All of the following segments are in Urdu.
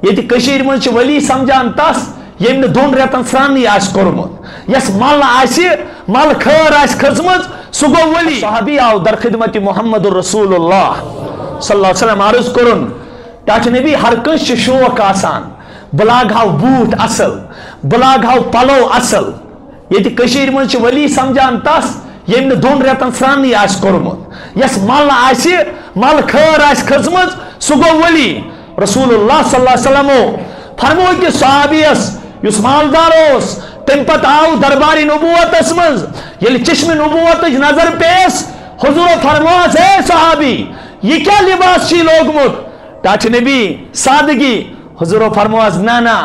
یہ کشیر من ولی سمجھان تس یم دون ریتن سرانی کورمت یس مل مل خیر کھچم سہ گو ولی صحابی آو در خدمت محمد رسول اللہ صلی اللہ علیہ وسلم عرض کرن ٹاٹ نبی ہر کنس شوق آسان بلاگ ہاو بوٹ اصل بلاگ ہاو پلو اصل یہ کشیر من ولی سمجھان تس یم دون ریتن سرانی کورمت یس مل مل خیر کھچم سہ گو ولی رسول اللہ صلی اللہ علیہ وسلم فرمو کہ صحابیس یس مالدار اس تم پت آو درباری نبوت مز یل چشم نبوت نظر پیس حضور فرماس اے صحابی یہ کیا لباس چی لوگمت ٹاچ نبی سادگی حضور فرماس نا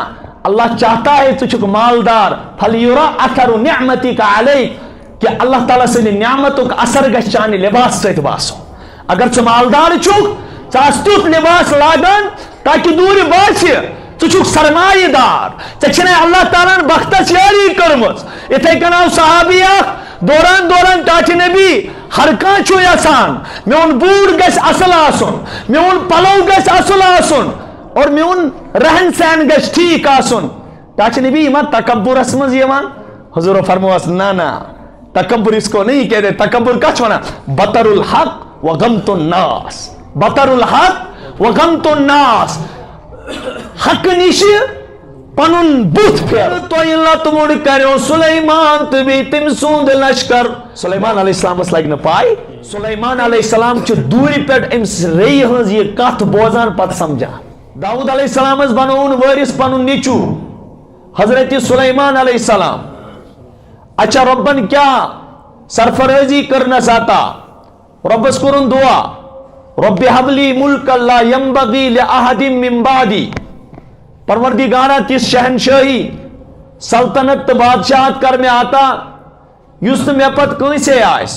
اللہ چاہتا ہے تجھک مالدار فلیورا اثر نعمتی کا علیک کہ اللہ تعالیٰ سے نعمتوں کا اثر گھ چانے لباس سے باسو اگر چھ مالدار چھک ثاس تیت لباس لاگان تاکہ دور باسی ثھک سرمایہ دار ثھنے اللہ تعالیٰ بختس یاری کرمز اتھے کناو صحابی دوران دوران ٹاٹھ نبی ہر کان چھو یسان میون بوڑ گس اصل آسن میون پلو گس اصل آسن اور میون رہن سہن گس ٹھیک آسن ٹاٹھ نبی ما تکبر اسمز یوان حضور فرمواس نا تکبر اس کو نہیں کہتے تکبر کچھ ہونا بطر الحق و غمت الناس بطر الحق و غمت الناس حق نش پن بت پھیر تو اللہ تموڑ کرو سلیمان تبی تم سوند لشکر سلیمان علیہ السلام اس لگ نہ پائی سلیمان علیہ السلام چھ دوری پیٹ امس ری ہنز یہ کت بوزان پت سمجھا داؤد علیہ السلام اس بنون وارث پنن نیچو حضرت سلیمان علیہ السلام اچھا ربن کیا سرفرازی کرنا چاہتا رب اس کرن دعا رب حبلی ملک لا ينبغي لأحد من بعدی پروردگارہ کس شہنشاہی سلطنت بادشاہت کر میں آتا یست میں پت کوئی سے آئیس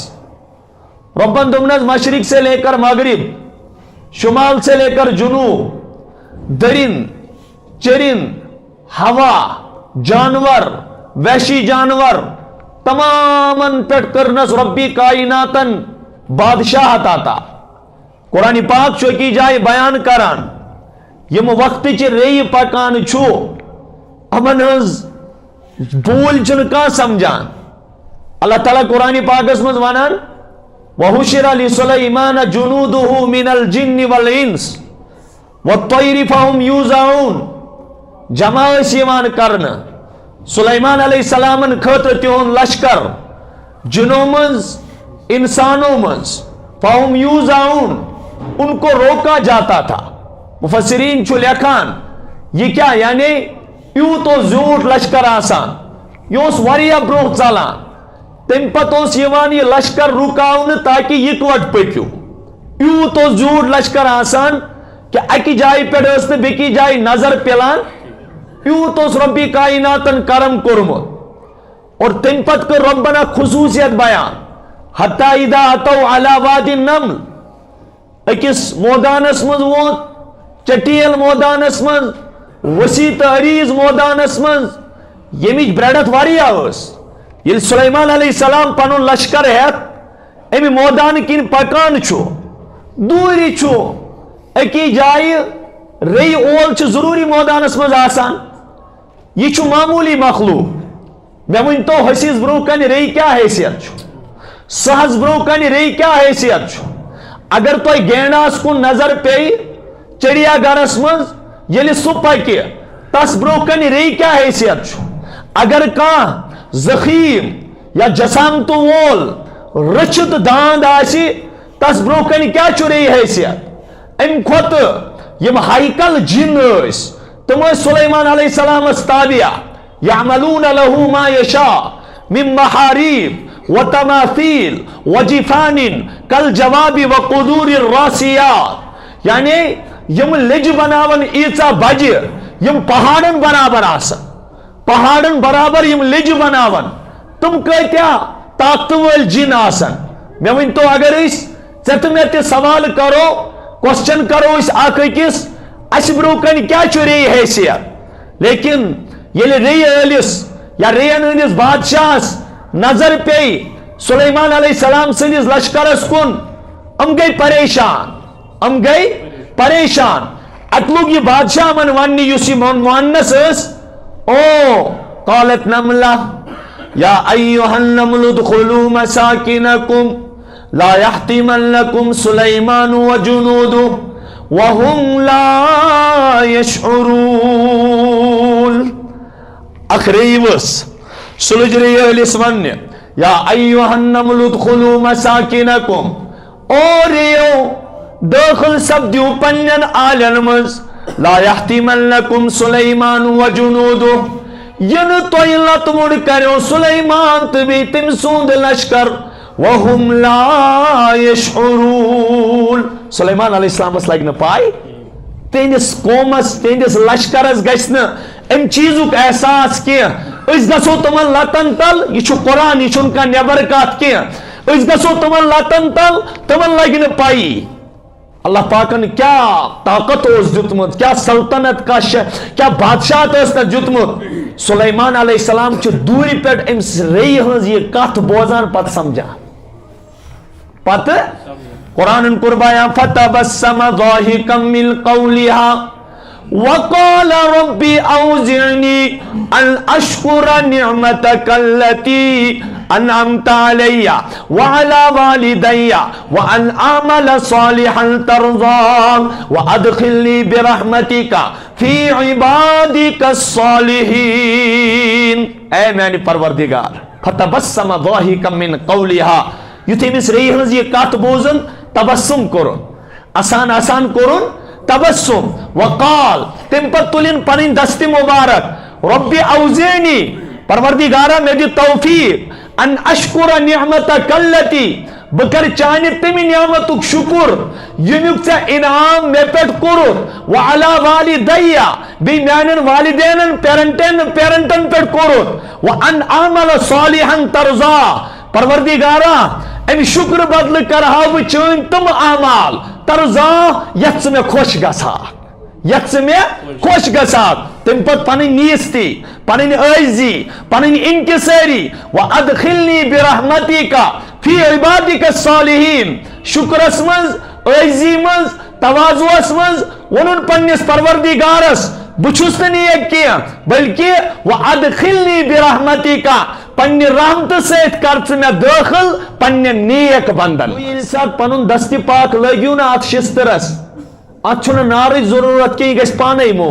ربن دمنز مشرق سے لے کر مغرب شمال سے لے کر جنوب درن چرن ہوا جانور وحشی جانور تماماً پیٹ کرنس ربی کائناتن بادشاہت آتا قرآن پاک چو کی جائے بیان کران یم وقت چی ری پکان چھو امن ہز بول چن کا سمجھان اللہ تعالیٰ قرآن پاک اس مز ونان وَحُشِرَ لِسُلَيْمَانَ جُنُودُهُ مِنَ الْجِنِّ وَالْإِنسِ وَالطَّيْرِ فَهُمْ يُوزَعُونَ جمع سیوان کرنا سلیمان علیہ السلام خطر تیون لشکر جنوں منز انسانوں منز فَهُمْ يُوزَعُونَ ان کو روکا جاتا تھا مفسرین چھو لکھان یہ کیا یعنی یوں تو زیوٹ لشکر آسان یوس وریا بروخ چلان تم پتوس یوان یہ لشکر رکاؤن تاکہ یہ کوٹ پکیو یوں تو زیوٹ لشکر آسان کہ اکی جائی پیڑست بکی جائی نظر پلان یوں تو ربی کائناتن کرم کرمت اور تم پت کو ربنا خصوصیت بیان حتی اذا اتو علی وادی النمل اکس مودانس مز ووت چٹیل مودانس مز وسیع عریض مودانس مز یمیچ بریڈت واریا اس یل سلیمان علیہ السلام پنن لشکر ہیت امی مودان کن پکان چھو دوری چھو اکی جائی ری اول چھ ضروری مودانس مز آسان یہ چھو معمولی مخلوق میں ون تو حسیز بروکن ری کیا حیثیت چھو سہز بروکن ری کیا حیثیت چھو اگر تو گینڈاس کن نظر پی چڑیا گرس مز یلی سپا کی تس بروکن ری کیا حیثیت چھو اگر کان زخیم یا جسامت وول رچت داند آسی تس بروکن کیا چھو ری حیثیت ام کھوت یم ہائیکل جن اس تم سلیمان علیہ السلام استابیہ یعملون له ما یشاء من محاریب وتماثیل وجفان کالجواب وقدور الراسیات یعنی یم لج بناون ایچا بج یم پہاڑن برابر آسن پہاڑن برابر یم لج بناون تم کہتیا طاقتور جن آسن میں ون تو اگر اس میں تے سوال کرو کوسچن کرو اس آقا کس اس بروکن کیا چوری حیثیت لیکن یہ ری ایلس یا ریان ہندس بادشاہ نظر پی سلیمان علیہ السلام سندس لشکرس کن ام گئی پریشان اتلوگ یہ بادشاہ من وانی یوسی مؤنث اس او قالت نملہ یا ایوہ النمل ادخلوا مساکنکم لا يحطمنکم سلیمان وجنودہ وهم لا يشعرون. اخریوس سلجری اہلس ون یا ایوہ النمل ادخلوا مساکنکم اور یو داخل سب دیو پنین آلن مز لا يحطمنکم سلیمان وجنودہ ین تو لت مڑ کرو سلیمان تبی تم سوند لشکر وهم لا يشعرون. سلیمان علیہ السلام اس لگ نہ پائی تینس قومس تینس لشکرس گھس نا ام چیزک احساس کی اس گسو تمن لتن تل یہ قرآن یہ کا نیبر کات کی اس گسو تمن لتن تل تمن لگ نہ پائی. اللہ پاکن کیا طاقت اس دیتمت کیا سلطنت کا کیا بادشاہت اس نے دیتمت. سلیمان علیہ السلام چھ دوری پیٹ ام ری ہنز یہ کت بوزان پت سمجھا پت قرآن قربایا فتبسم ضاحكا من قولها وقال ربي أوزعني أن أشكر نعمتك التي أنعمت علي وعلى والدي وأن أعمل صالحا ترضاه وأدخلني برحمتك في عبادك الصالحين. اے میانی پروردگار فتبسم ضاحكا من قولها یتھے مس ری ہنز یہ کت بوزن تبسم کرن آسان آسان کرن تبسم وقال تم پر تلن پنن دست مبارک ربی اوزعنی پروردگارا میں دی توفیق ان اشکر نعمتک التی بکر چانہ تمی نعمتک شکر یمیک ژے انعام مے پیٹھ کورت وعلی والدیہ بی میانن والدینن پیرنٹن پیرنٹن پیٹھ کورت وان اعمل صالحا ترضا پروردگارا ام شکر بدل کرہا و چون تم اعمال ترضا یت میں خوش گسا یت میں خوش گسا تم پت پنن نیستی پنن عاجزی پنن انکساری وادخلنی برحمتک فی عبادک الصالحین. شکر اسمز عاجزی مز تواضع اسمز ونن پنس پروردگارس بچھس نیک کیا بلکہ وادخلنی برحمتک پنہ رحمت سیت کرچ میں داخل پنہ نیک بندن. یل سات پنن دست پاک لگیو نا ات شسترس ات چھن نارچ ضرورت کی گژھ پانے مو.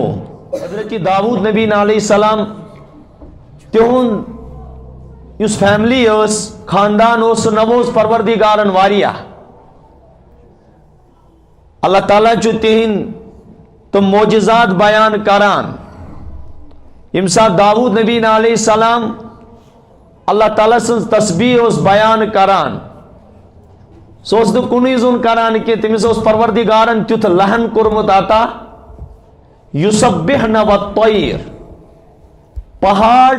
حضرت داؤد نبی علیہ السلام تہن یس فیملی اس خاندان اس نوز پروردگارن واریہ اللہ تعالیٰ چھ تہن تم معجزات بیان کران. یم سات داؤد نبی علیہ السلام اللہ تعالیٰ سن تسبیح اس بیان کران سوس دو کنی زون کران کہ تمس اس پروردگارن تیت لہن کرمت آتا یسبحن والطیر پہاڑ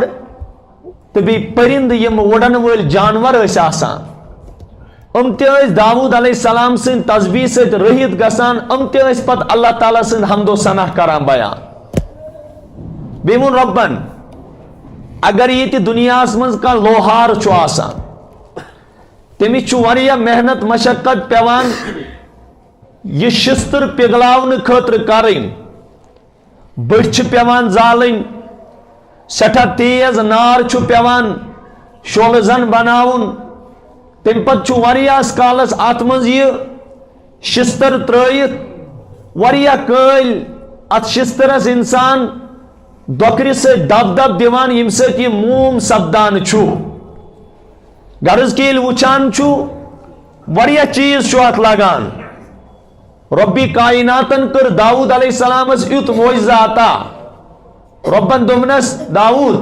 تبی پرند یم وڑن ول جانور اس آسان تی اس داؤد علیہ السلام سن تسبیح سے رہیت گسان تی اس پت اللہ تعالیٰ سن حمد و ثنا کران بیان. بیمون ربن اگر یہ دنیا من کا لوہار چھو آسان تمس چھو واریاہ محنت مشقت پیوان یہ شستر پگلاون خاطر کریں بڑھ پیوان زالن سٹھا تیز نار چھو پیوان شول زن بناون تم پت چھو واریاہ کالس ات من یہ شستر ترائیت واریاہ کل ات شسترس انسان دوکری سے دب دب دیوان یم سے یہ موم سپدان چھو غرض کیل وچان چھو واریاہ چیز چھو ات لگان. ربی کائناتن کر داؤد علیہ السلام اس یوت معجزہ آتا ربن دمنس داؤد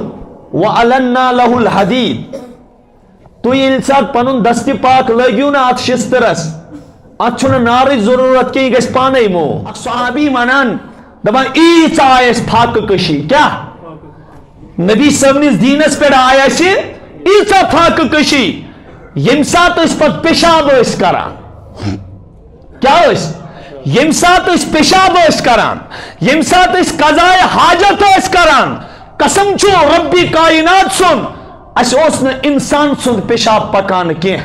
وَعَلَنَّا لَهُ الْحَدِيدِ تو یہ انسان پنن دستی پاک لگیو نا ات شسترس ات چھن نارچ ضرورت کی گژھ پانے مو. صحابی منان دبان ایچ آئیس پاک کشی کیا نبی سبنیز دینس پر آیا سی ایچا پاک کشی یم سات اس پر پیشاب اس کران کیا اس یم سات اس پیشاب اس کران یم سات اس قضاء حاجت اس کران قسم چھو ربی کائنات سن اس نے انسان سن پیشاب پکان کی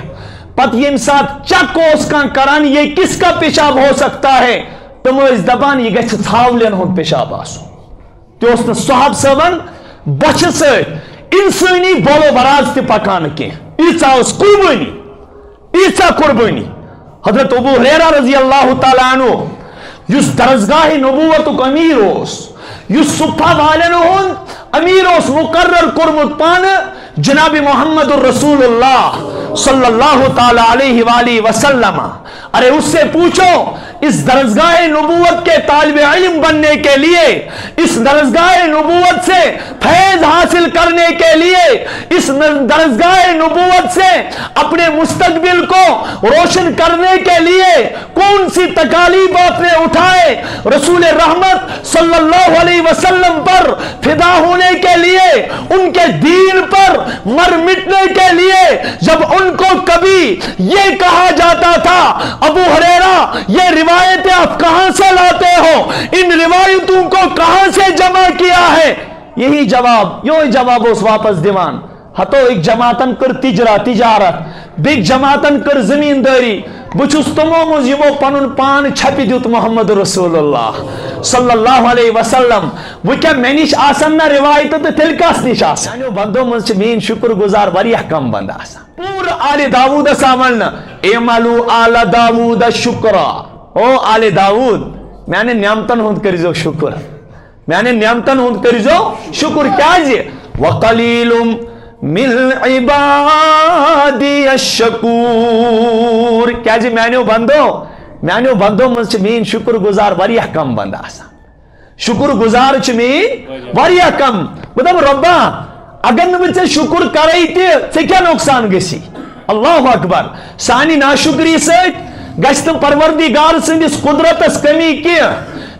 پت یم سات چک اس کا کران یہ کس کا پیشاب ہو سکتا ہے تم دپان یہ گژھِ ژھاولین ہُنٛد پیشاب آسُن تہِ اوس نہٕ صحاب صٲبن بۄچھِ سۭتۍ انسٲنی بولو براز تہِ پکان کینٛہہ ییٖژاہ ٲس قربٲنی ییٖژاہ قربٲنی حضرت ابو ہریرہ رضی اللہ تعالیٰ عنہ یُس درسگاہ نبوتُک امیر اوس یُس صفہ والٮ۪ن ہُنٛد امیر اوس مقرر کوٚرمُت پانہٕ جناب محمد الرسول اللہ صلی اللہ تعالیٰ علیہ وآلہ وسلم ارے اس سے پوچھو اس درسگاہ نبوت کے طالب علم بننے کے لیے اس درسگاہ نبوت سے فیض حاصل کرنے کے لیے اس درسگاہ نبوت سے اپنے مستقبل کو روشن کرنے کے لیے کون سی تکالیف آپ نے اٹھائے رسول رحمت صلی اللہ علیہ وسلم پر فدا ہونے کے لیے ان کے دین پر مر مٹنے کے لیے جب ان کو کبھی یہ کہا جاتا تھا ابو ہریرہ یہ روایتیں آپ کہاں سے لاتے ہو ان روایتوں کو کہاں سے جمع کیا ہے یہی جواب اس واپس دیوان ہتو ایک جماعتن کر تجارت بیک جماعتن کر زمینداری بچس تمو مز یمو پنن پان چھپی دیت محمد رسول اللہ صلی اللہ علیہ وسلم وہ کیا میں نش آسن نہ روایت تو تیل کس نش آسان بندو مز مین شکر گزار واریاہ کم بند آسان پور آل داود سامن اعملوا آل داود شکرا او آل داود میانے نعمتن ہند کریزو شکر میانے نعمتن ہند کریزو شکر کیا جی وقلیل من عبادی الشکور کیا جی میانو بندو مز مین شکر گزار واریاہ کم بند آسان شکر گزار مین واریاہ کم بدم ربا اگر نہ شکر کرے تے کیا نقصان گسی اللہ اکبر سانی ناشکری ست گژھِ نہٕ پروردگار سندس قدرتس کمی کینٛہہ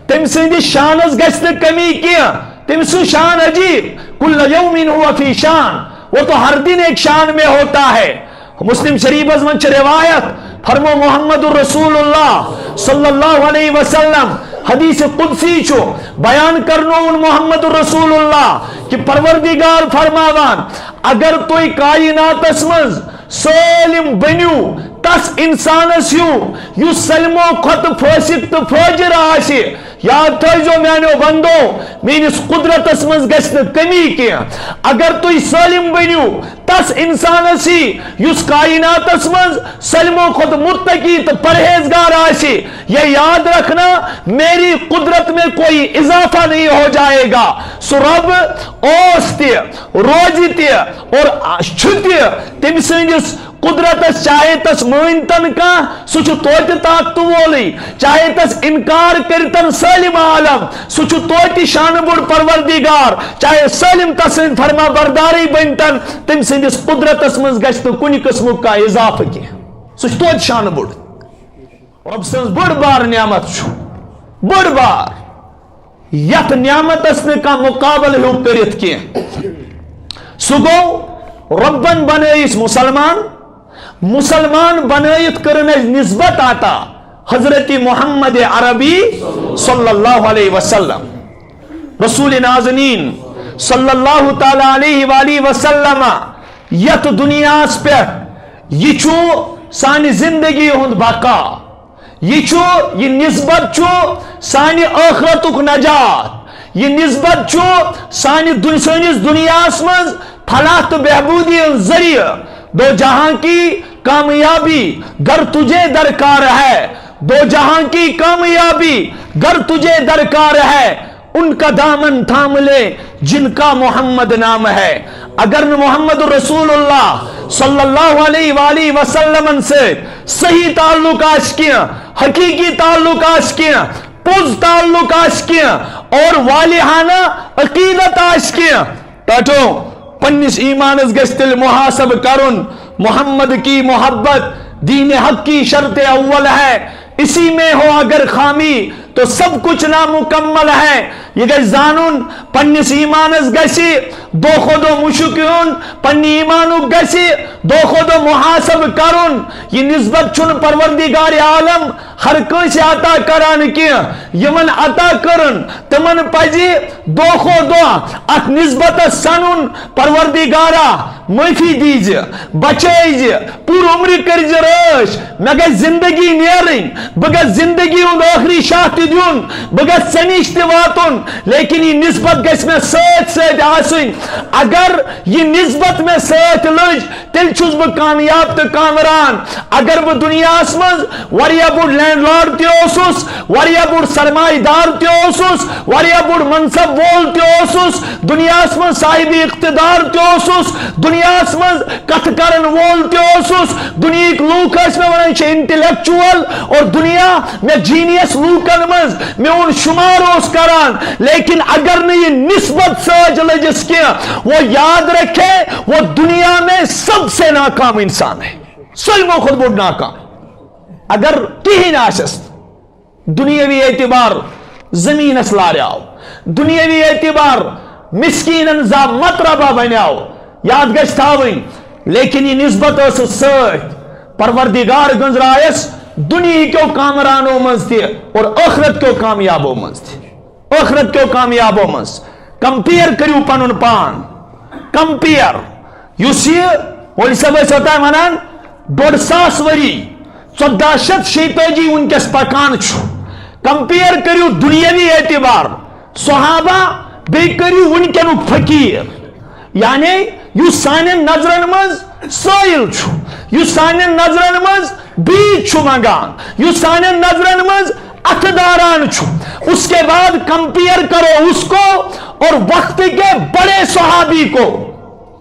تم سندس شانس گژھِ نہٕ کمی کینٛہہ تم سُنٛد شان عجیب کل یوم هو فی شان وہ تو ہر دن ایک شان میں ہوتا ہے مسلم شریف من روایت فرمو محمد الرسول اللہ صلی اللہ علیہ وسلم حدیث قدسی چھو بیان کرنو ان محمد الرسول اللہ کہ پروردگار فرماوان اگر توی کائنات اسمز سالم بنیو تس انسانس یو سلمو خط فاسق تو فاجر آسی یاد تھائیزو میانو بندو مینس قدرت اسمز گشن کمی کیا اگر توی سالم بنیو تس انسانسی یس کائنات اسمز سلمو خط متقی تو پرہیزگار آسی یہ یاد رکھنا میری قدرت میں کوئی اضافہ نہیں ہو جائے گا سو رب اوستی روجتی اور چھتی تم سنجس قدرت چاہے تس مانتن کا سوچ توت طاقت وولی چاہے تس انکار کرتن سالم عالم سوچ توت شان بڑ پروردگار چاہے سالم تس فرما برداری بنتن تم سندس قدرت مز گژھِ نہٕ کُنہِ قسمُک کانٛہہ اضافہٕ کینٛہہ سُہ چھُ توتہِ شان بوٚڑ رب سٕنٛز بٔڑ بار نعمت چھُ بٔڑ بار یتھ نعمتس نہٕ کانٛہہ مُقابل ہیوٚک کٔرِتھ کینٛہہ سُہ گوٚو ربن بنٲیِس مسلمان بنائیت کرنے نسبت آتا حضرت محمد عربی صلی اللہ علیہ وسلم رسول نازنین صلی اللہ تعالی علیہ وآلہ وسلم یت دنیا پہ یہ چھو سانی زندگی ہند بقا یہ نسبت چھو سانی آخرتک نجات یہ نسبت چھو سانس دنیا مز فلاح تو بہبودی ذریعہ دو جہاں کی کامیابی گر تجھے درکار ہے دو جہاں کی کامیابی گر تجھے درکار ہے ان کا دامن تھام لے جن کا محمد نام ہے اگر محمد رسول اللہ صلی اللہ علیہ وآلہ وسلم سے صحیح تعلق آش کیا حقیقی تعلق آش کیا پوز تعلق آش کیا اور والہانہ عقیدت آش کیا ٹاٹو پنس ایمانس گژھِ تیٚلہِ محاسب کرن محمد کی محبت دین حق کی شرط اول ہے اسی میں ہو اگر خامی تو سب کچھ نامکمل ہے یہ گژھِ زانن پنس ایمانس گژھِ دو خود و مشکن پنہ ایمانک گژھِ دو خود و محاسب کرن یہ نسبت چھن پروردگار عالم ہر کٲنٛسہِ عطا کران کینٛہہ یمن عطا کرن تمن پزِ دو خود دو اتھ نسبت سنن پروردگارا معافی دیزِ بچٲیزِ پوٗرٕ عمرِ کٔرزِ رٲچھ مےٚ گژھِ زندگی نیرٕنۍ بہٕ گژھِ زندگی ہُنٛد ٲخری شاہ تہِ دیون بگس سنیش تی واتن لیکن یہ نسبت گس میں ساتھ ساتھ آسن اگر یہ نسبت میں ساتھ لج تیل چھس بہ کامیاب تو کامران اگر بہ دنیا اسمز وریا بڑ لینڈ لارڈ تی اوسس وریا بڑ سرمایہ دار تی اوسس وریا بڑ منصب وول تی اوسس دنیا اسمز صاحب اقتدار تی اوسس دنیا اسمز کتھ کرن وول تی اوسس دنیا لوک اس میں ونان چھ انٹلیکچوئل اور دنیا میں جینیس لوکن مز میں ان شمار اس کران لیکن اگر نہیں نسبت ساج لجس کیا وہ یاد رکھے وہ دنیا میں سب سے ناکام انسان ہے سلمو خود بڑھ ناکام اگر کہیں آشس دنیاوی اعتبار زمین اسلاریاو دنیاوی اعتبار مسکینن زا مطربہ بنیاو یاد گشت تھاوین لیکن یہ نسبت اس ساتھ پروردگار گنزرائس دنیا کیوں کامرانوں منز تھی اور آخرت کیوں کامیابوں منز تھی آخرت کیوں کامیابوں منز کمپیر کریو پنن پان کمپیر یوسی ولی سب ایسا ہوتا ہے منان 150 وری 1400 جی ان کے سپاکان چھو کمپیر کریو دنیاوی اعتبار صحابہ بے کریو ان کے نو فقیر یعنی یو سانن نظرن مز سائل چھو یو سانن نظرن مز بیچ چھو منگان یو سانن نظرن مز اتداران چھو اس کے بعد کمپیر کرو اس کو اور وقت کے بڑے صحابی کو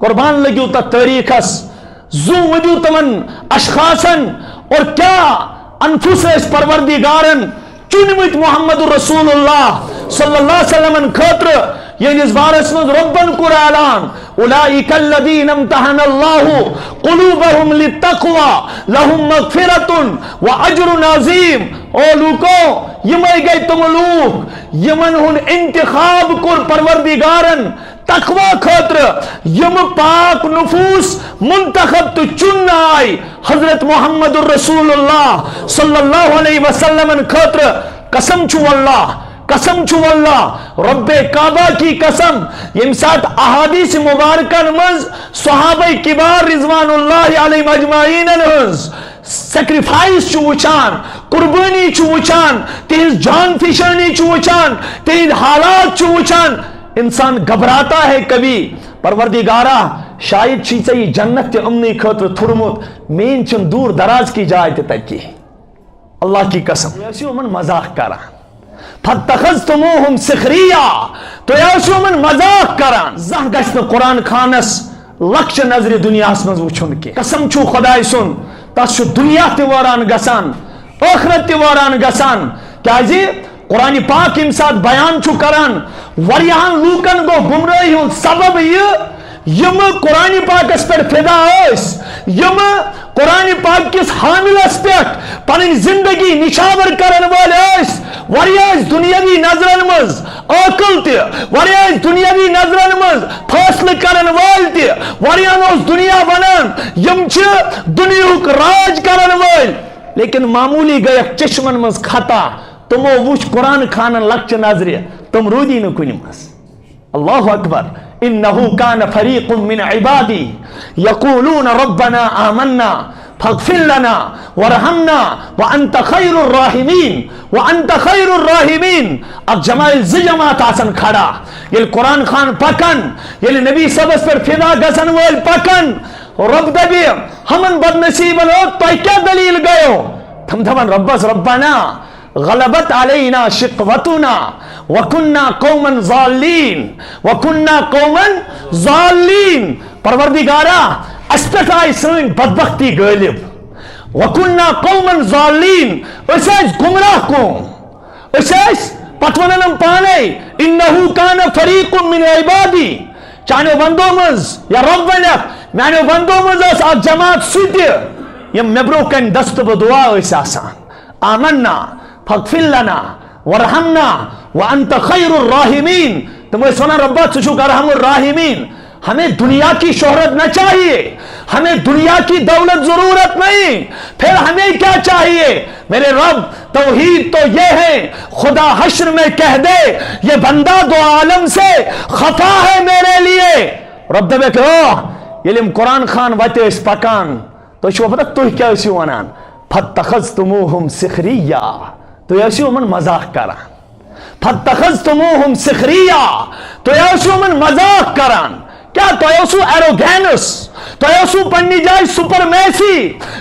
قربان لگیو تا تاریخ اس زو ودیو تمن اشخاصن اور کیا انفس اس پروردگارن چنمت محمد رسول اللہ صلی اللہ علیہ وسلم خاطر یہ اس بارس میں ربن کو اعلان اولئک الذین امتحن اللہ قلوبہم للتقوی لہم مغفرۃ واجر عظیم او لوکو یمائی گئی تم لوگ یمن ہن انتخاب کر پروردگارن تقوی خاطر یم پاک نفوس منتخب تو چن آئی حضرت محمد الرسول اللہ صلی اللہ علیہ وسلم خاطر قسم چھو اللہ قسم چھو اللہ رب کعبہ کی قسم یم ساتھ احادیث مبارکہ نمز صحابہ کبار رضوان اللہ علیہ مجمعین نمز سیکریفائس چھو وچان قربانی چھو وچان تیز جان فشانی چھو وچان تیز حالات چھو وچان انسان گھبراتا ہے کبھی پروردگارہ شاید چیزیں جنت امنی خطر تھرمت مین چن دور دراز کی جائے تکی اللہ کی قسم ایسی من مزاق کران فَاتَّخَذْتُمُوهُمْ سِخْرِيًّا تو ایسی من مزاق کران زہ گشت قرآن خانس لکش نظر دنیا اسمز وچھن کے قسم چھو خدای سن تس چھو دنیا تیواران گسان آخرت تیواران گسان کیا جی قرآن پاک امساد بیان چھو کران وریان لوکن کو گمراہی ہوں سبب یم قرآن پاک اس پر فدا اس یم قرآن پاک کس حامل اس پر پنن زندگی نشاور کرن والے اس وریاز دنیاوی نظرن مز آکل تی وریاز دنیاوی نظرن مز فاصل کرن وال تی وریان اس دنیا بنان یم چھ دنیاوک راج کرن وال لیکن معمولی گئے چشمن مز خطا تمو وچ قرآن خانن لکچ نظری تم رودی نکنی مز اللہ اکبر انہو کان فریق من عبادی یقولون ربنا آمنا فاغفر لنا ورحمنا وانت خیر الراحمین وانت خیر الراحمین اب جماعل جماعت آسن کھڑا یہ قرآن خان پکن یہ نبی سبس پر فدا گسن ویل پکن رب دبی ہمن بد نصیبن ہو تو کیا دلیل گئے تم دھمن ربنا غلبت علینا شقوتنا وکننا قوما ضالین پروردگارا اسپتائی سن بدبختی غالب وکننا قوما ضالین اساس گمراہ قوم اساس پتوننم پانے انہو کان فریق من عبادی چانے بندو مز یا رب ونک میانو بندو مز اس آج جماعت سوٹی یم مبرو کن دست بدعا اس آسان آمنا فاغفر لنا ورحمنا وانت خیر الراحمین تمہیں سنا ربا تجھو کا رحم الراحمین ہمیں دنیا کی شہرت نہ چاہیے ہمیں دنیا کی دولت ضرورت نہیں پھر ہمیں کیا چاہیے میرے رب توحید تو یہ ہے خدا حشر میں کہہ دے یہ بندہ دو عالم سے خفا ہے میرے لیے رب دبے کہ یہ لیم قرآن خان وتے اس پکان تو شو پتہ تو کیا اسی ونان فَاتَّخَذْتُمُوهُمْ سِخْرِيًّا تُہۍ ٲسِو یِمن مذاق کران فَاتَّخَذْتُمُوهُمْ سِخْرِيًّا تُہۍ ٲسِو یِمن مذاق کران کیا تۄہہِ اوسوٕ ایروگینس تۄہہِ اوسوٕ پننہِ جایہِ سُپرمیسی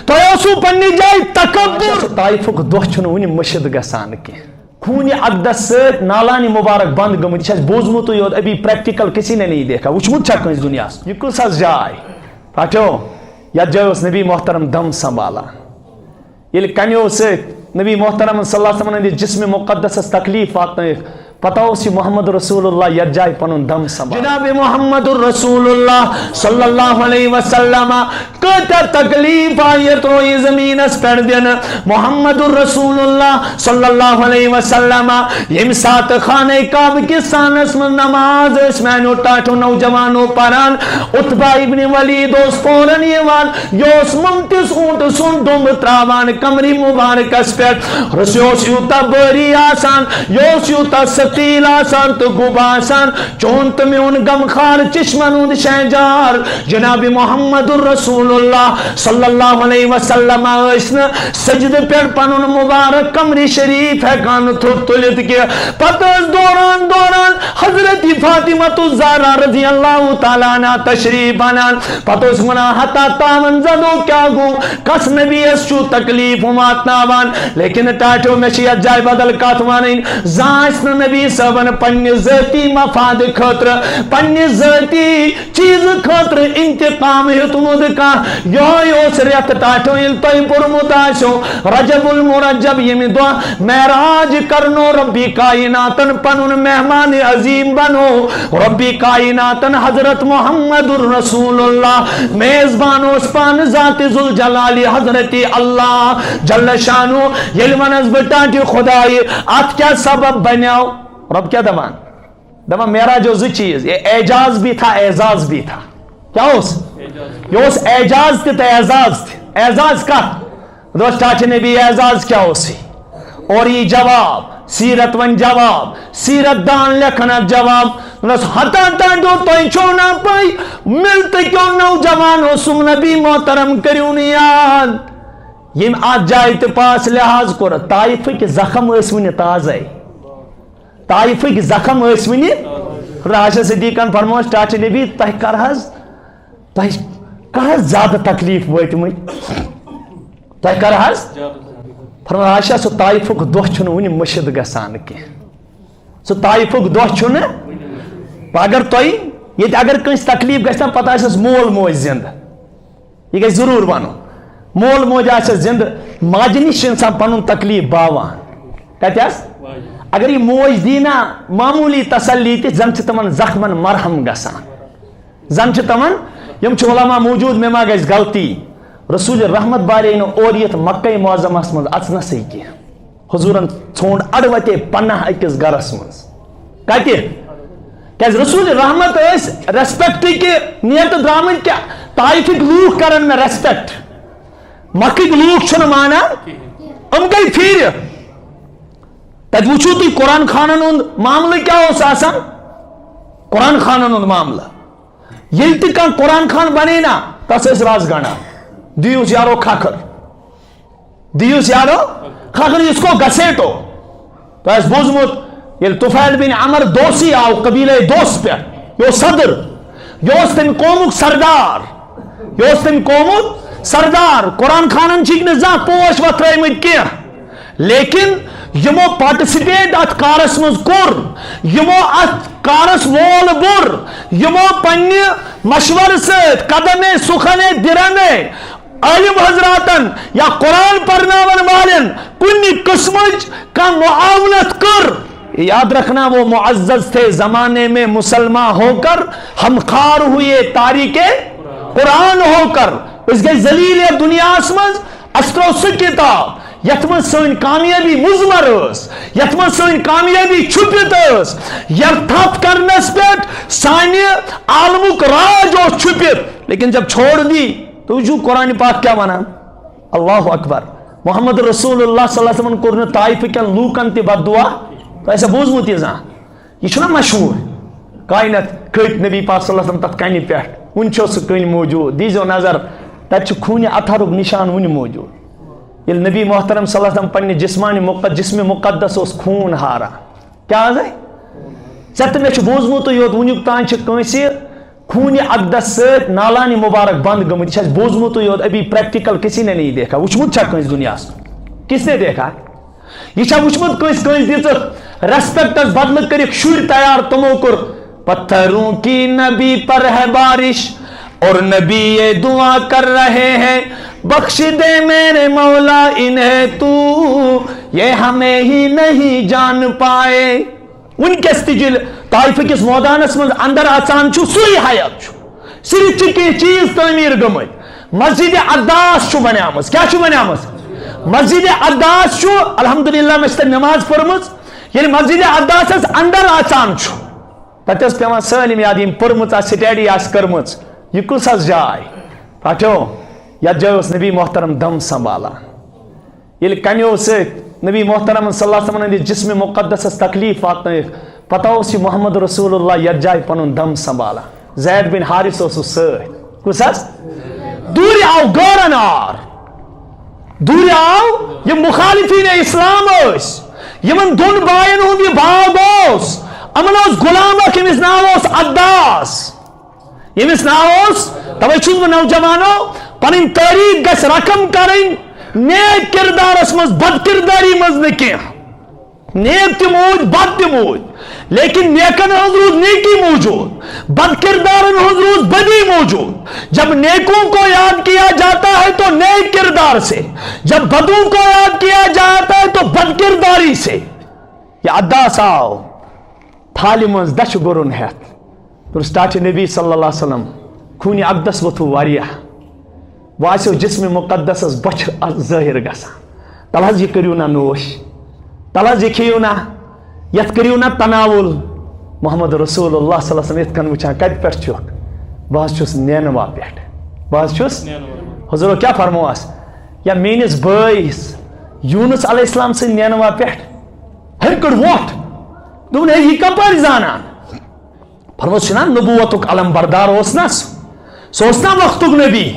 تۄہہِ اوسوٕ پننہِ جایہِ تکبر طائفُک دۄہ چھُنہٕ وُنہِ مٔشِد گژھان کینٛہہ خوٗنہِ اقدس سۭتۍ نالانہِ مُبارک بنٛد گٔمٕتۍ یہِ چھُ اَسہِ بوٗزمُتٕے یوت ابھی پریکٹیکل کسی نے نہیں دیکھا وٕچھمُت چھا کٲنٛسہِ دُنیاہس یہِ کُس حظ جاے پٹھیو یتھ جایہِ اوس نبی محترم دم سنبھالان ییٚلہِ کَنیو سۭتۍ نبی محترم صلی اللہ علیہ وسلم ہٕنٛدِس جسمِ مُقدسس تکلیٖف واتنٲیِکھ پتہ اوس یہِ محمد رسول اللہ یتھ جایہِ پنُن دم سنبھال جناب محمد رسول اللہ صلی اللہ علیہ وسلم کۭتیاہ تکلیٖف آیہِ ترٛوو زٔمیٖنس پٮ۪ٹھ دِنہٕ محمد رسول اللہ صلی اللہ علیہ وسلم ییٚمہِ ساتہٕ خانہ کعبہ کِس سانس منٛز نماز ٲسۍ میانیو ٹاٹھو نوجوانو پران عتبہ ابن ولید اوس فوراً یِوان یہِ اوس مُمتِس اوٗنٛٹہٕ سُنٛد ڈوٚمب تراوان کمرِ مُبارکس پٮ۪ٹھ یہِ اوس یوٗتاہ بھٲری آسان یہِ اوس یوٗتاہ تیل آسان تو گوب آسان چون تو میون غمخار چشمن ہند شہجار جناب محمد الرسول اللہ صلی اللہ علیہ وسلم ٲسۍ سجدٕ پٮ۪ٹھ پنُن مبارک قمر شریف ہیکان تھوٚد تُلِتھ کینٛہہ پتہٕ ٲس دوران دوران حضرت فاطمۃ الزہرا رضی اللہ تعالیٰ عنہا تشریف انان پتہٕ اوس ونان ہتا تامن زدو کیاہ گوٚو کس نبیس چھُ تکلیٖف واتناوان لیکن ٹاٹھیو مےٚ چھِ یتھ جایہِ بدل کتھ ونٕنۍ زانٛہہ آسہِ نہٕ نبی صٲبن پننہِ ذٲتی مفاد خٲطرٕ پننہِ ذٲتی چیٖز خٲطرٕ انتقام ہیوٚتمُت کانٛہہ یِہوے اوس رٮ۪تھ ٹاٹھیو ییٚلہِ تۄہہِ پوٚرمُت آسیو رجب المرجب ییٚمہِ دۄہ معراج کرنو ربی کائناتن پنُن مہمان عظیم بنو ربی کائناتن حضرت محمد الرسول اللہ میزبان اوس پانہٕ ذات ذوالجلال حضرت اللہ جل شانو ییٚلہِ ونس بہٕ ٹاٹہِ خدایہِ اتھ کیٛاہ سبب بنیو رب کیا دپان معراج زٕ چیٖز یہ اعجاز بھی تھا اعزاز بھی تھا کیا اوس یہ اوس اعجاز تہِ تہٕ اعزاز تہِ اعزاز کتھ دوست ٹاٹھہِ نبی اعزاز کیا اوس اور یہ جواب سیرت ون جواب سیرت دان لکھن اتھ جواب ہتا ٹانڈو تۄہہِ چھو نا پاے ملتہٕ کیو نوجوان اوسُم نبی محترم کٔرِو نہٕ یاد ییٚمۍ اتھ جایہِ تہِ پاس لحاظ کوٚر طائفٕکۍ زخم ٲسۍ وُنہِ تازے طائفٕکۍ زخم ٲسۍ وُنہِ راشد صدیقن فرمووس ٹاٹھہِ نبی تۄہہِ کر حظ زیادٕ تکلیٖف وٲتمٕتۍ تۄہہِ کر حظ فرمووس راشد سُہ طائفُک دۄہ چھُنہٕ وُنہِ مٔشِد گژھان کینٛہہ سُہ طائفُک دۄہ چھُنہٕ اگر تۄہہِ ییٚتہِ اگر کٲنٛسہِ تکلیٖف گژھِ نا پتہٕ آسٮ۪س مول موج زِندٕ یہِ گژھِ ضروٗر وَنُن مول موج آسٮ۪س زِندٕ ماجہِ نِش چھُ اِنسان پنُن تکلیٖف باوان کتہِ حظ اگر یہ موج دی نا معمولی تسلی تہِ زن چھِ تِمن زخمن مرہم گژھان زن چھِ تِمن یِم چھِ علما موجود مےٚ ما گژھِ غلطی رسول رحمت بارے نہٕ اور یتھ مکہ معظمس منٛز اژنسٕے کینٛہہ حضوٗرن ژھونٛڈ اڑوتے پناہ أکِس گرس منٛز کتہِ کیازِ رسول رحمت ٲسۍ ریسپیکٹٕکۍ نیتہٕ درامٕتۍ کیٛاہ طائفٕکۍ لوٗکھ کرن مےٚ ریسپیکٹ مکٕکۍ لوٗکھ چھِنہٕ مانان یِم گٔے پھیرِ تتہِ وٕچھِو تُہۍ قرآن خانن ہُنٛد معاملہٕ کیٛاہ اوس آسان قرآن خانن ہُنٛد معاملہٕ ییٚلہِ تہِ کانٛہہ قرآن خان بنے نا تس ٲسۍ رز گنڈان دیٖوُس یارو کھکھٕر دیٖوُس یارو کھکھٕر اس کو گھسیٹو تۄہہِ آسہِ بوٗزمُت ییٚلہِ طفیل بن عمر دوسی آو قبیلے دوس پٮ۪ٹھ یہِ اوس صدر یہِ اوس تمہِ قومُک سردار یہِ اوس تمہِ قومُک سردار قرآن خانن چھِکھ نہٕ زانٛہہ پوش وتھرٲومٕتۍ کینٛہہ لیکن یمو پارٹسپیٹ ات کارس مز کور یمو ات کارس وول بور یمو پنہ مشور ست قدمے سخنے درنے عالم حضراتن یا قرآن پرناون والن کن قسمچ کا معاونت کر یاد رکھنا وہ معزز تھے زمانے میں مسلمان ہو کر ہم خار ہوئے تاریخ قرآن ہو کر اس کے ذلیل دنیا مز اثر و سہ کتاب یت من سن کامیابی مضمر یت من سن کامیابی چھپت یار تھپ کرنس پہ سانہ عالمک راج اس چھپت لیکن جب چھوڑ دی تو وچھو قرآن پاک کیا ونان اللہ اکبر محمد رسول اللہ صلی اللہ علیہ وسلم کور طائف کن لوکن تہ بد دعا تو ایسا بوزمت یہ زان یہ چھنا مشہور کائنات کھت نبی پاک صلی اللہ علیہ وسلم تت کنہ پہ ون سہ کن موجود دیزو نظر تت خوٗنہِ اطہرُک نشان ون موجود یہ نبی محترم صلی اللہ علیہ وسلم پنہ جسم مقدس اس خون ہارا کیا ہے ژےٚ تہٕ مےٚ چھُ بوٗزمُتٕے یوت وٕنیُک تام چھِ کٲنٛسہِ خوٗنہِ اقدس سۭتۍ نالانہِ مُبارک بند گٔمٕتۍ یہِ چھِ اَسہِ بوٗزمُتٕے یوت ابھی پریکٹیکل کسی نے نہیں دیکھا وٕچھمُت چھا کٲنٛسہِ دُنیاہس کس نے دیکھا یہ چھا وٕچھمُت کٲنٛسہِ دِژٕکھ ریسپیکٹس بدلہٕ کٔرِکھ شُرۍ تیار تِمو کوٚر پتھروں کی نبی پر ہے بارش اور نبی یہ دعا کر رہے ہیں بخش دے میرے مولا انہیں تو یہ ہمیں ہی نہیں جان پائے ونکس تجل طائف کس مودانس من اندر اچان چھو سوئی حیات چھو صرف چکی چیز تعمیر گمت مسجد اقداس چھو بنیامس کیا چھو بنیامس مسجد اقداس چھو الحمدللہ میں اس نماز پڑھمز یعنی مسجد اقداس اس اندر اچان چھو تتس پیوان سالم یاد یم پرمت سٹیڈی آس کرمت یہ کس از جائے پٹھو یا جائے اس نبی محترم دم سنبھالا یہ کنیو سے نبی محترم صلی اللہ علیہ وسلم جسم مقدس تکلیف واتن پتہ اس محمد رسول اللہ یا جائے پنن دم سنبھالا زید بن حارث اس ست کس از دور آو گورنار دور آو یہ مخالفین اسلام اس یمن دون بائن ہوں یہ باغ اس امن اس غلام کمس ناو اس عداس یمس ناو اس توے چھُس نوجوانو پنن تاریخ گژھِ رقم کریں نیک کردارس مز بد کرداری مز نہ کینٛہہ نیک تہ موج بد تہ موج لیکن نیکن ہنز روز نیکی موجود بد کردارن ہنز روز بدی موجود جب نیکوں کو یاد کیا جاتا ہے تو نیک کردار سے جب بدوں کو یاد کیا جاتا ہے تو بد کرداری سے یہ عداس آو تھالہِ منٛز دچھ گرن ہیتھ پرسٹاچ نبی صلی اللہ علیہ وسلم خون اقدس وتھو واریاہ واسو جسم مقدس بچ ظاہر گژھان تل حظ یہ کٔرِو نا نوش تل حظ یہ کھیٚیِو نا یتھ کٔرِو نا تناول محمد رسول اللہ صلی اللہ علیہ وسلم یتھ کن وٕچھان کتہِ پٮ۪ٹھ چھُکھ بہٕ حظ چھُس نینوا پٮ۪ٹھ بہٕ حظ چھُس حضورو کیٛاہ فرمووس یا میٲنِس بٲیِس یوٗنس علیہ السلام سٕنٛدِ نینوا پٮ۪ٹھ ہر کٔڑ وۄٹھ دوٚپُن ہے یہِ کپٲرۍ زانان فرموس چھُنا نبوتُک علم بردار اوس نا سُہ اوس نا وقتُک نبی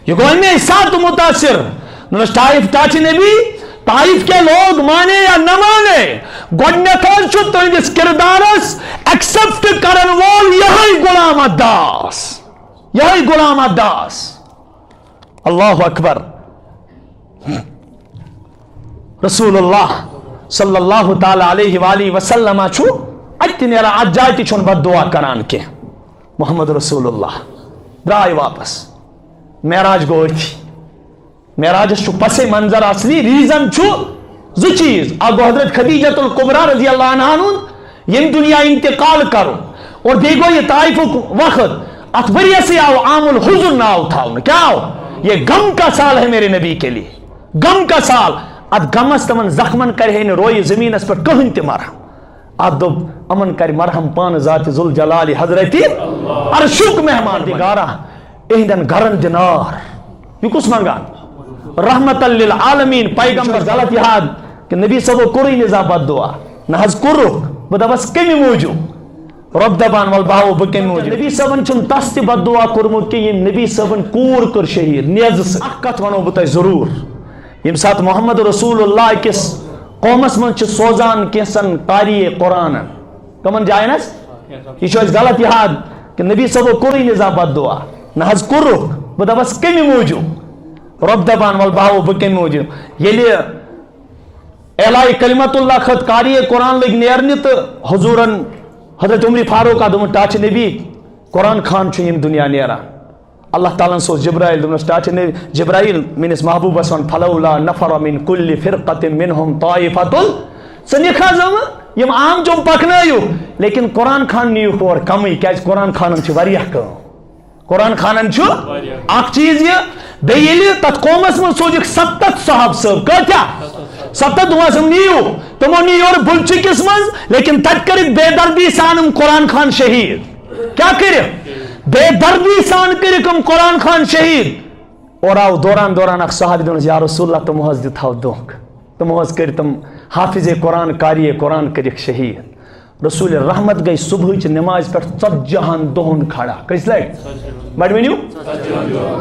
یہ گوئی میں ساتھ متاثر طائف ٹاچ نبی طائف کے لوگ مانے یا نہ مانے گوڑنیتھر چھو تہندس کردارس ایکسپٹ کرن وول یہی غلام عداس یہی غلام عداس اللہ اکبر رسول اللہ صلی اللہ تعالی علیہ وآلہ وسلم چھو اتہ نیرا ات جائے تہ چھن بد دعا کران کی محمد رسول اللہ درائے واپس معراج گو معراجس چھو پس منظر اصلی ریزن چھو زو چیز اگو حضرت خدیجۃ الکبریٰ رضی اللہ عنہ یم دنیا انتقال کرو اور دیکھو یہ طائف وقت ات وریہ سے آو عام الحزن ناو تھاؤ کیا آو یہ غم کا سال ہے میرے نبی کے لیے غم کا سال ات غمس تمن زخمن کرے روئی زمین اس پر کہن تہ مرہم ات دوب امن کر مرہم پان ذات ذوالجلال حضرت عرشک مہمان دگارہ اہندن گرن دینار یہ کس منگان رحمت للعالمین پیغمبر غلط یاد کہ نبی صاحب کوری نزا بد دعا نہ حض کرک بدبس کمی موجود رب دبان والباو بکن موجود نبی صاحب چھن تس تہ بد دعا کورمت کہ یم نبی صاحب کور کر شہید نیز سے کت ونو بہ ضرور یم سات محمد رسول اللہ کس قومس من چھ سوزان کیسن قاری قرآن کمن جائن یہ چھ غلط یاد کہ نبی صاحب کوری نزا بد دعا نہ حض کرک بدبس کمی موجود رب دبان والباو بکن موجود یلی اعلائی کلمت اللہ خط قاری قرآن لگ نیرنی تو حضورن حضرت عمر فاروق آدم ٹاچ نبی قرآن خان چھو یم دنیا نیرا اللہ تعالیٰ سو جبرائیل دمس ٹاچ نبی جبرائیل منس محبوب اسوان فلولا نفر من کل فرقت منہم طائفت سنکھا زم یم عام جو پکنایو لیکن قرآن خان نیو خور کمی کیاز قرآن خانن چھو واریاہ کم قرآن خانن چھو اک چیز یہ بیلی تت قومس من سوجک 70 صحاب صاحب کیا 70 دوازم نیو تمو نیو اور بلچکس من لیکن تت کرک بے دردی سانم قرآن خان شہید کیا کرک بے دردی سان کرکم قرآن خان شہید اور آو دوران دوران اک صحابی دونس یا رسول اللہ تم حض دتاو دونک تم حض کر تم حافظ قرآن کاری قرآن کرک شہید رسول رحمت گئی صبح نماز پہ 40 دہن کھڑا کس لٹ بڑ ونیو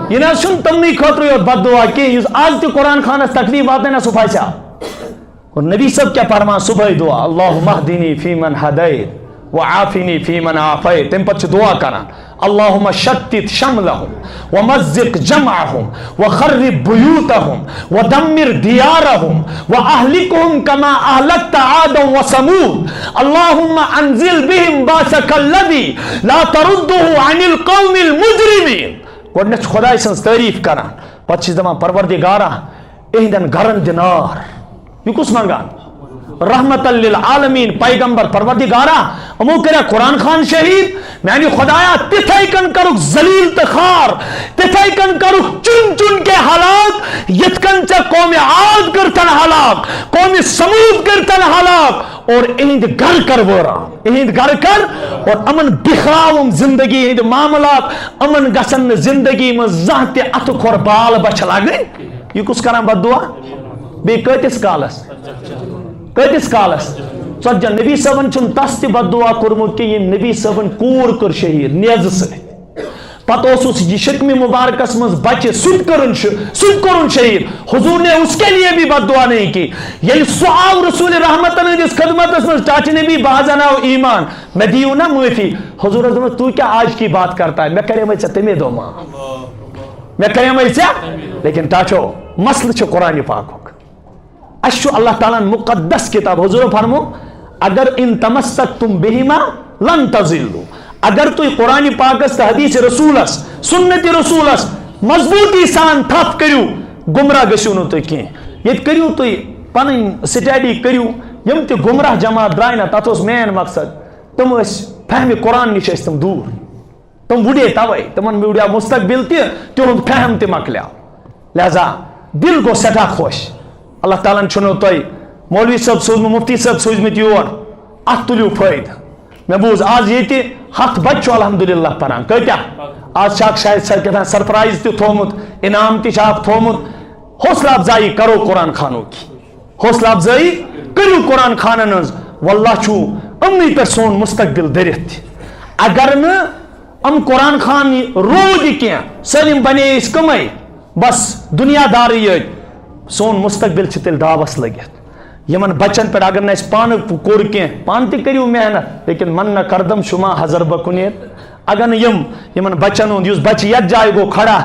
یہ نا سن تمنی خاطر یوت بد دعا کہ آج تہ قرآن خانس تکلیف واتے نا سہ پھسیا اور نبی صاحب کیا فرمان صبح دعا اللہم اہدنی فی من ہدیت وعافنی فی من عافیت تم پتہ دعا کران اللہم شتت شملہم ومزق جمعہم وخرب بیوتہم ودمر دیارہم واہلکہم کما اہلکت عادا وثمود اللہم انزل بہم باسک الذی لا تردہ عن القوم المجرمین گوڑنچ خدای سنس تعریف کران پتہ دپان پروردگارا اہندن گھرن دنار یہ کس منگان رحمت للعالمین پیغمبر پروردگارا امو کرا قرآن خان شہید میانی خدایا تتھائی کن کرک ذلیل تخار تتھائی کن کرک چن چن کے ہلاک یتکن چا قوم عاد کرتن ہلاک قوم سمود کرتن ہلاک اور اہند گھر کر ورا اہند گھر کر اور امن بخراؤم زندگی اہند معاملات امن گسن زندگی میں زہت ات کھور بال بچ لگے یہ کس کران بد دعا بے کتس کالس کتس کالس ژتجی نبی صاحبن چھن تس تہ بد دعا کورمت کہ یہ نبی صاحبن کور کر شہید نیز ست پتہ اوسس یہ شکم مبارکس مز بچے سٹ کرن شہید حضور نے اس کے لیے بھی بد دعا نہیں کی یل سہ آو رسول رحمت ہندس خدمت مز چاچ نبی بہت اناؤ ایمان میں دیو نا معافی حضور حضرت تو کیا آج کی بات کرتا ہے میں کرے میں تمے دو ماں میں کرے میں لیکن ٹاچو مسئلہ چھ قرآن پاک اشو اللہ تعالیٰ مقدس کتاب حضور فرمو اگر ان تمسکتم بہما لن تضلوا اگر تو قرآن پاکس حدیث رسولس سنت رسولس مضبوطی سان تھپ کریو گمراہ گژھو نو تھی کی یہ کریو تھی پن سٹڈی کریو یم تہ گمراہ جماعت درائے نا تت مین مقصد تم فہم قرآن نش تم دور تم وڑے توے تمن وڑیا مستقبل تہد فہم تہ مکلیو لہذا دل گو سٹھا خوش اللہ تعالیٰ چھنو تھی مولوی صاحب سوزم مفتی صاحب سوزمت یور ات تلیو فائدہ میں بوز آج یہ 7 بچو الحمدللہ پران کتیا آج شاک شاید سر سرپرائز تہ تھومت انعام تہ شاک تھومت حوصلہ افزائی کرو قرآن خانوں کی حوصلہ افزائی کرو قرآن خانن ہز واللہ چھو امنی پر سون مستقبل درت اگر نا ام قرآن خان رود کی سلم بنے اس کمائی بس دنیا داری سون مستقبل تیل دعوس لگت یمن بچن پہ اگر نا پان کور کی پان تہ کریو محنت لیکن من نہ کردم شما حضر بکنیت اگر نا یمن بچن ہند بچہ یت جائے گو کھڑا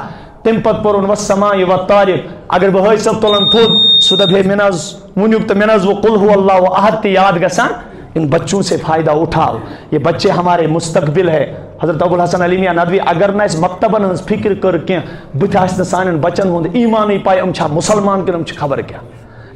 تم پت پورن والسماء والطارق اگر بہ حیثیت تلن تھود سہ دپ ہے مناز ونیک تو مناز وہ قل هو اللہ احد تہ یاد گسان ان بچوں سے فائدہ اٹھاؤ یہ بچے ہمارے مستقبل ہے حضرت ابو الحسن علی میاں ندوی اگر نہ اس مکتبن ہز فکر کر کی بت آس سان بچن ہند ایمان پائے ام چھا مسلمان کن خبر کیا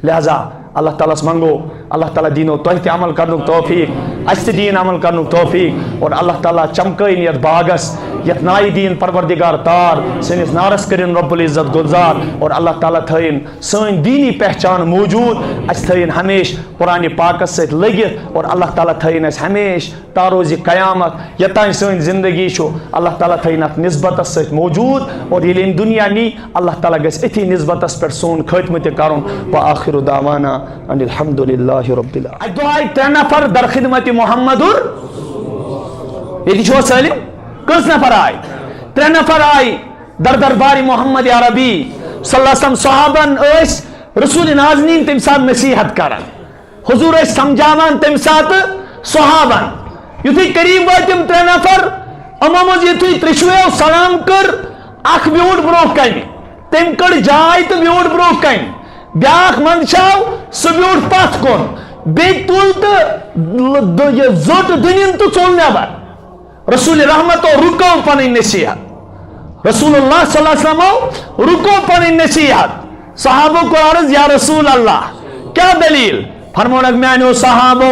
لہذا اللہ تعالیٰ منگو اللہ تعالیٰ دینو تہ عمل کرن توفیق اس دین عمل کرن توفیق اور اللہ تعالیٰ چمکین یت باغس یت نائی دین پروردگار تار سنس نارس کرن رب العزت گلزار اور اللہ تعالیٰ تھین سن دینی پہچان موجود اس تھین ہمیش قرآن پاکس ست لگت اور اللہ تعالیٰ تھین اس ہمیش تاروز قیامت یتان سن زندگی شو اللہ تعالیٰ تھین ات نسبت ست موجود اور یہ دنیا نی اللہ تعالیٰ گھس اتھی نسبت پر سون خاتمہ کرن وآخر دعوانا ان الحمدللہ رب العالمین دعائی 3 نفر در خدمت محمد یہ چھو سالم کس نفر آئی 3 نفر آئی در دربار محمد عربی صلی اللہ علیہ وسلم صحابن اس رسول نازنین تم ساتھ نصیحت کرن حضور اس سمجھاوان تم ساتھ صحابن یتھی قریب واتم 3 نفر امامز یتھی ترشوے سلام کر اخ بیوٹ برو کن تم کڑ جائے تو بیوٹ برو کن بیاکھ منشاو سہ بیوٹ پتھ کن بیک تول تو زوٹ دنین تو چول نبر رسول رحمت رکو پن نصیحت رسول اللہ صلی اللہ علیہ وسلم رکو پن نصیحت صحابوں کو عرض یا رسول اللہ کیا دلیل فرمونک میانو صحابو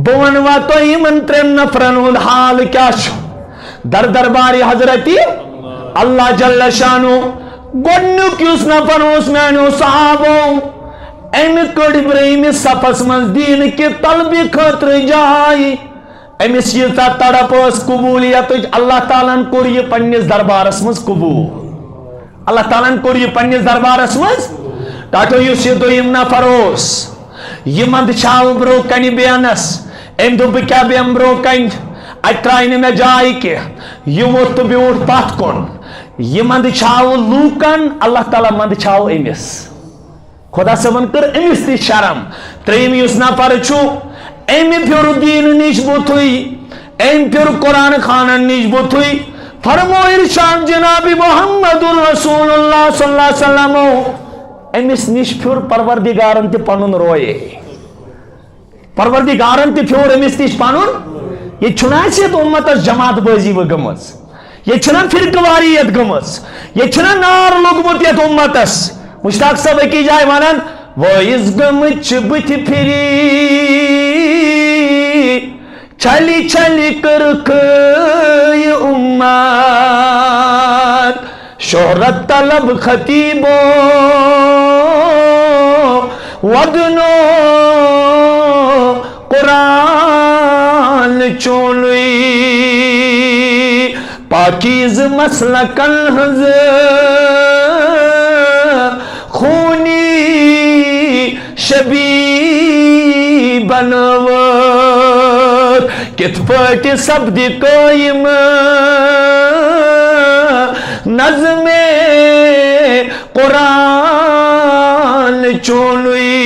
بونوا تو ایمن 3 نفرن حال کیا شو در درباری حضرتی اللہ جل شانو گونک اس نفر اس میانو صحابو ام کڑ ابراہیم صفس من دین کے طلب خاطر جائی امس یہ تڑپ اس قبولیت اللہ تعالیٰ کور یہ پنس دربارس مز قبول اللہ تعالیٰ کور یہ پنس دربارس مز ٹاٹو اس یہ دویم نفر اس یہ مند چھاو برو کنی بیانس ام دوپ کیا بیم برو کن اترائی میں جائے کہ یہ ووت تو بیوٹ پات کن یہ مند چھاو لوکن اللہ تعالیٰ مند چھاو امس خدا صبن کر امس تی شرم تریم یس نفر چھو امی پھر دین نش بوتھوئی ام پھر قرآن خانن نش بوتھوئی فرمو ارشاد جناب محمد رسول اللہ صلی اللہ علیہ وسلم امس نش پھر پروردگارن تی پنن روئے پروردگارن تی پھر امس نش پنن یہ چھنا سیت امتس جماعت بازی و گمز یہ چھنا فرقواریت گمز یہ چھنا نار لگمت یت امتس مشتاق صاحب کی جائے مانن وہ اس گمچ بت پھری چلی چلی کر کئی امت شہرت طلب خطیبوں ودنو قرآن چولوی پاکیز مسلک الحز خونی شبی بنوت کت پٹ سبد قائم نظم قرآن چولوی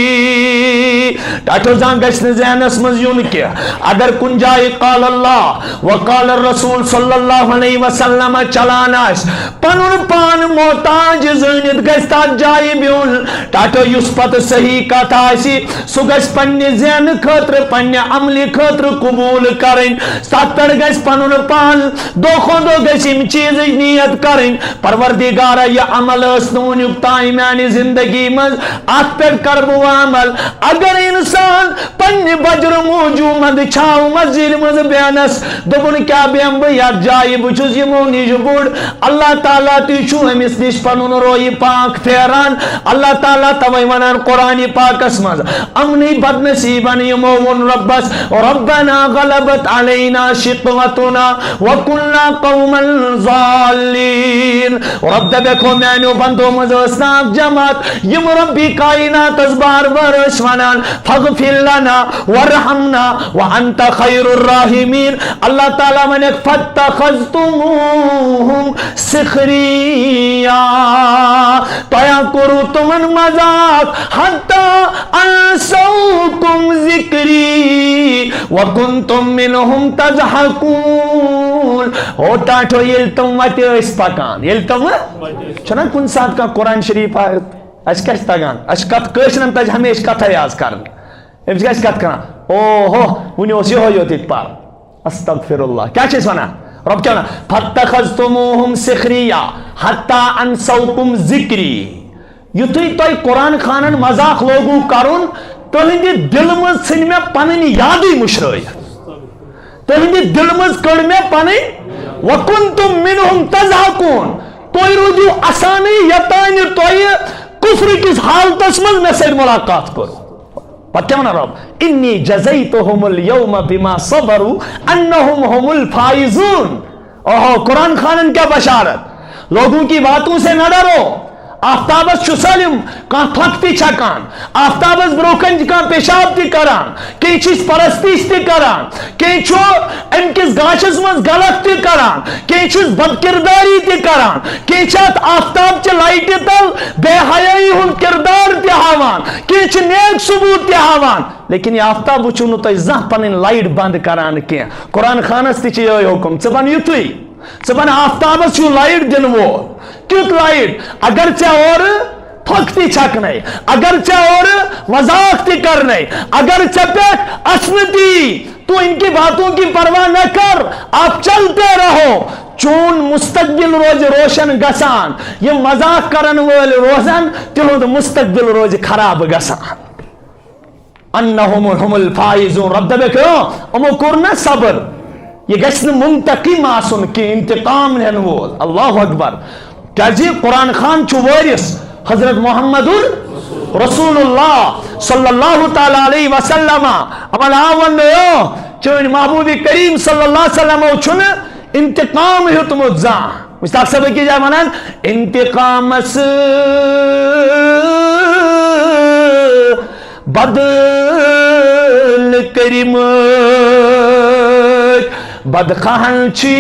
ٹاٹو زان گشن ذہنس مز یون کیا اگر کن جائے قال اللہ وقال الرسول صلی اللہ علیہ وسلم چلاناش پنن پان محتاج زنید گشتا جائے بیون ٹاٹو یس پت صحیح کتا اسی سو گش پنی ذہن خطر پنی عملی خطر قبول کریں سات پر گش پنن پان دو خودو گش ام چیز نیت کریں پروردگارہ یہ عمل اسنون یکتائی میانی زندگی مز آت پر کربو عمل اگر انسان پنی بجر موجو مد چھاو مسجد مز بیانس دبن کیا بیم بیاد جائی بچوز یہ مونی جو بوڑ اللہ تعالیٰ تیچو ہمس نش پنون روی پاک فیران اللہ تعالیٰ توی ونان قرآن پاک اسمز امنی بدنسیبن یمون ربس ربنا غلبت علینا شقوتنا وکننا قوما ظالین رب دیکھو مینو بندو مز اسناک جماعت یم ربی کائنات ازبار برش ونان فاغفر لنا ورحمنا وانت خیر الراحمین اللہ تعالیٰ من ایک فتخذتموہم سخریا تویا کرو تمن مذاق حتی انسوکم ذکری وکنتم منہم تضحکون ہوتا تو یلتم وتی اس پکان یلتم چھنا کن ساتھ کا قرآن شریف آیت اس کش تگان اس کت کشنم تج ہمیش کت یاز کرن امس گھس کت کران اوہو ونی اس یہ ہوتی پار استغفر اللہ کیا چیز ونا رب کیا نا فتخذتموہم سخریا حتی انسوکم ذکری یتوی توی قرآن خانن مذاق لوگو کرن تہندی دل مز ژھنۍ مےٚ پنٕنۍ یادٕے مشرٲیِتھ تہندی دل مز کڑ مےٚ پنٕنۍ وکنتم منہم تضحکون توی روٗدِو اسانٕے یوٚتانۍ توی کفر کس حالتس مز مےٚ سۭتۍ ملاقات کرو پتہ کیا ونا رب انی جزیتہم اليوم بما صبروا انہم هم الفائزون اوہو قرآن خانن کیا بشارت لوگوں کی باتوں سے نہ ڈرو آفتابس چھو سالم کان تھک تی چھکان آفتابس بروکن کان پیشاب تی کران کئی چیز پرستیش تی کران کئی چھو ان کس گاشس مز غلط تی کران کئی چیز بدکرداری تی کران کئی چھت آفتاب چھ لائٹی تل بے حیائی ہن کردار تی ہاوان کئی چھ نیک ثبوت تی ہاوان لیکن یہ آفتاب وچھونو تو زہ پنن لائٹ بند کران کیا قرآن خانس تی چھ یہ حکم چبن یتوی چبن آفتابس چھو لائٹ دن وہ کیت لائٹ اگرچہ اور تھکتی چھکنے اگرچہ اور مذاق تی کرنے اگرچہ پیٹ اسنتی تو ان کی باتوں کی پرواہ نہ کر آپ چلتے رہو چون مستقبل روز روشن گسان یہ مذاق کرن وال روزن تہند مستقبل روز خراب گسان انہم هم الفائزون رب دبکو امو کرنا صبر یہ گسن منتقم آسن کی انتقام نہن وول اللہ اکبر کیازی قرآن خان چھو وارث حضرت محمد رسول اللہ صلی اللہ تعالی علیہ وسلم اما آون یو چون محبوب کریم صلی اللہ علیہ وسلم چھن انتقام ہتمت زان مستاق صاحب کی جائے منان انتقام اس بد کٔرمٕتۍ بدخاہن چھی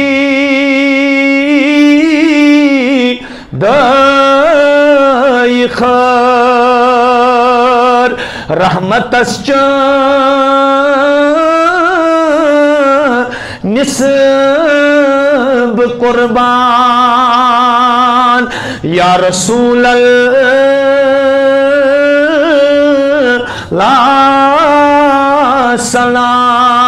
دائی خار رحمتس نسب قربان یا رسول اللہ سلام